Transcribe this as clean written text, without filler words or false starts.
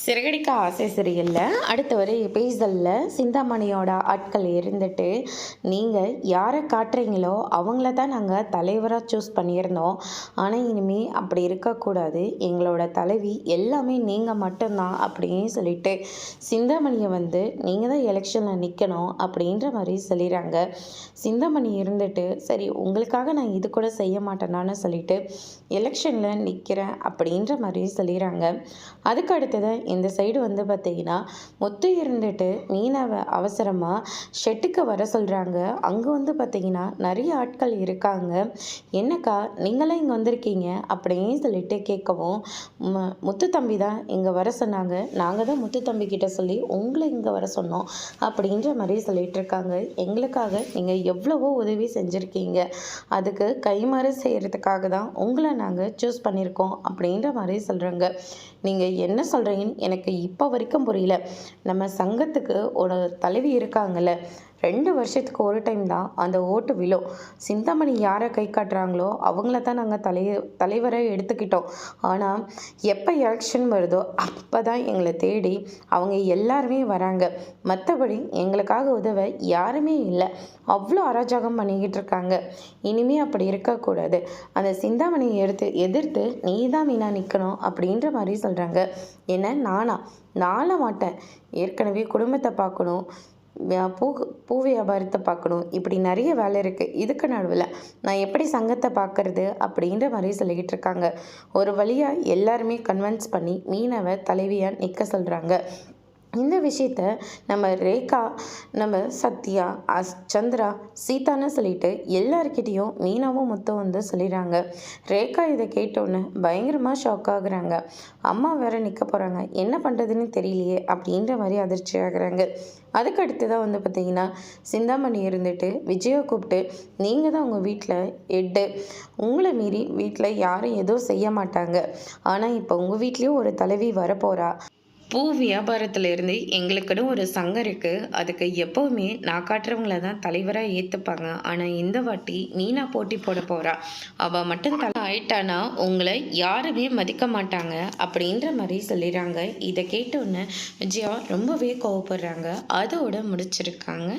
சிறகடிக்க ஆசை சீரியலில் அடுத்த ஒரு எபிசோடில் சிந்தாமணியோட ஆட்கள் இருந்துட்டு நீங்கள் யாரை காட்டுறீங்களோ அவங்கள தான் நாங்கள் தலைவராக சூஸ் பண்ணியிருந்தோம். ஆனால் இனிமேல் அப்படி இருக்கக்கூடாது, எங்களோட தலைவி எல்லாமே நீங்கள் மட்டும்தான் அப்படின்னு சொல்லிட்டு சிந்தாமணியை நீங்கள் தான் எலெக்ஷனில் நிற்கணும் அப்படின்ற மாதிரி சொல்லிடுறாங்க. சிந்தாமணி இருந்துட்டு சரி உங்களுக்காக நான் இது கூட செய்ய மாட்டேனான்னு சொல்லிட்டு எலெக்ஷனில் நிற்கிறேன் அப்படின்ற மாதிரி சொல்லிடுறாங்க. அதுக்கு அடுத்தது இந்த சைடு பார்த்தீங்கன்னா முத்து இருந்துட்டு மீனாவை அவசரமாக ஷெட்டுக்கு வர சொல்கிறாங்க. அங்கே பார்த்தீங்கன்னா நிறைய ஆட்கள் இருக்காங்க. என்னக்கா நீங்களாம் இங்கே வந்திருக்கீங்க அப்படின்னு சொல்லிட்டு கேட்கவும், முத்து தம்பி தான் இங்கே வர சொன்னாங்க, நாங்கள் தான் முத்து தம்பி கிட்ட சொல்லி உங்களை இங்கே வர சொன்னோம் அப்படின்ற மாதிரி சொல்லிட்டு இருக்காங்க. எங்களுக்காக நீங்கள் எவ்வளவோ உதவி செஞ்சுருக்கீங்க, அதுக்கு கைமாறு செய்கிறதுக்காக தான் உங்களை நாங்கள் சூஸ் பண்ணியிருக்கோம் அப்படின்ற மாதிரி சொல்கிறாங்க. நீங்கள் என்ன சொல்கிறீங்கன்னு எனக்கு இப்போ வரைக்கும் புரியல. நம்ம சங்கத்துக்கு ஒரு தலைவி இருக்காங்கல்ல, 2 வருஷத்துக்கு ஒரு டைம் தான் அந்த ஓட்டு விழும். சிந்தாமணி யாரை கை காட்டுறாங்களோ அவங்கள தான் நாங்கள் தலைவரை எடுத்துக்கிட்டோம். ஆனால் எப்போ எலெக்ஷன் வருதோ அப்போ தான் எங்களை தேடி அவங்க எல்லாருமே வராங்க. மற்றபடி எங்களுக்காக உதவ யாருமே இல்லை. அவ்வளோ அராஜகம் பண்ணிக்கிட்டு இருக்காங்க. இனிமே அப்படி இருக்கக்கூடாது. அந்த சிந்தாமணியை எதிர்த்து நீ தான் மீனா நிற்கணும் அப்படின்ற மாதிரி சொல்கிறாங்க. என்ன நானாக மாட்டேன். ஏற்கனவே குடும்பத்தை பார்க்கணும், பூ வியாபாரத்தை பார்க்கணும், இப்படி நிறைய வேலை இருக்குது. இதுக்கு நடுவில் நான் எப்படி சங்கத்தை பார்க்கறது அப்படின்ற மாதிரி சொல்லிக்கிட்டு இருக்காங்க. ஒரு வழியாக எல்லாருமே கன்வின்ஸ் பண்ணி மீனவை தலைவியாக நிற்க சொல்கிறாங்க. இந்த விஷயத்த நம்ம ரேகா, நம்ம சத்யா, சந்திரா, சீதான்னு சொல்லிட்டு எல்லாருக்கிட்டேயும் மீனாவும் முத்தும் சொல்லிடுறாங்க. ரேகா இதை கேட்டோன்னு பயங்கரமாக ஷாக் ஆகுறாங்க. அம்மா வேற நிற்க போகிறாங்க, என்ன பண்ணுறதுன்னு தெரியலையே அப்படின்ற மாதிரி அதிர்ச்சி ஆகுறாங்க. அதுக்கு அடுத்து தான் பார்த்தீங்கன்னா சிந்தாமணி இருந்துட்டு விஜயை கூப்பிட்டு, நீங்கள் தான் உங்கள் வீட்டில் ஹெட்டு, உங்களை மீறி வீட்டில் யாரும் எதுவும் செய்ய மாட்டாங்க. ஆனால் இப்போ உங்கள் வீட்லேயும் ஒரு தலைவி வரப்போகிறா. பூ வியாபாரத்துலேருந்து எங்களுக்குன்னு ஒரு சங்கம் இருக்குது. அதுக்கு எப்போவுமே நான் காட்டுறவங்கள தான் தலைவராக ஏற்றுப்பாங்க. ஆனால் இந்த வாட்டி மீனா போட்டி போட போகிறா. அவள் மட்டும் ஆயிட்டானா உங்களை யாருமே மதிக்க மாட்டாங்க அப்படின்ற மாதிரி சொல்லிடுறாங்க. இதை கேட்டோன்னே விஜயா ரொம்பவே கோவப்படுறாங்க. அதோட முடிச்சிருக்காங்க.